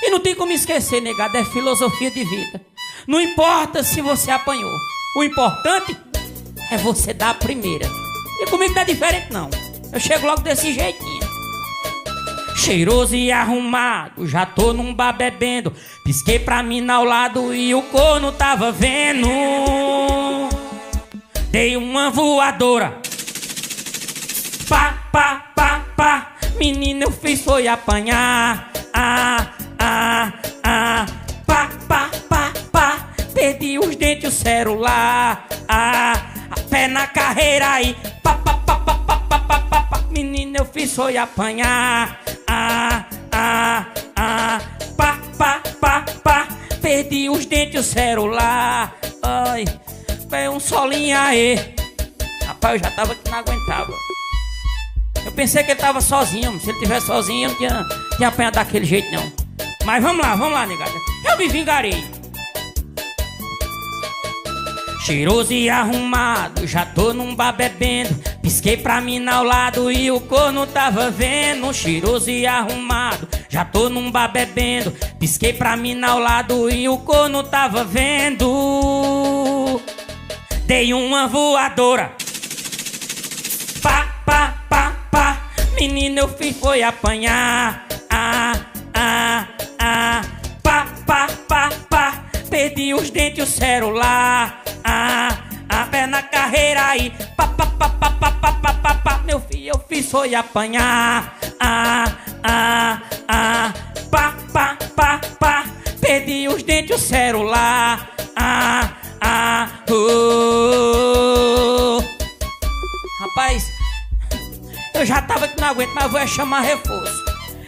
E não tem como esquecer, negado, é filosofia de vida. Não importa se você apanhou, o importante é você dar a primeira. E comigo não é diferente não, eu chego logo desse jeitinho. Cheiroso e arrumado, já tô num bar bebendo. Pisquei pra mina ao lado e o corno tava vendo. Dei uma voadora. Pá, pá, pá, pá. Menina, eu fiz foi apanhar. Pá, pá, pá, pá. Perdi os dentes, o celular. A pé na carreira aí. Pá, pá, pá, pá, pá, pá, pá, pá, pá. Menina, eu fiz foi apanhar. Pá, pá, pá, pá. Perdi os dentes, o celular. Ai, foi um solinho aí. Rapaz, eu já tava que não aguentava. Eu pensei que ele tava sozinho. Se ele tivesse sozinho, eu não tinha apanhado daquele jeito não. Mas vamos lá, negada. Eu me vingarei. Cheiroso e arrumado, já tô num bar bebendo. Pisquei pra mina ao lado e o corno tava vendo. Cheiroso e arrumado, já tô num bar bebendo. Pisquei pra mina ao lado e o corno tava vendo. Dei uma voadora. Pá, pá, pá, pá. Menina, eu fiz foi apanhar. Pá, pá, pá, pá. Perdi os dentes, o celular. Pé na carreira aí. Pá, pá, pá, pá, pá, pá, pá, pá, pá. Meu filho, eu fiz foi apanhar. Pá, pá, pá, pá. Perdi os dentes, o celular. Rapaz, eu já tava que não aguento, mas vou chamar reforço.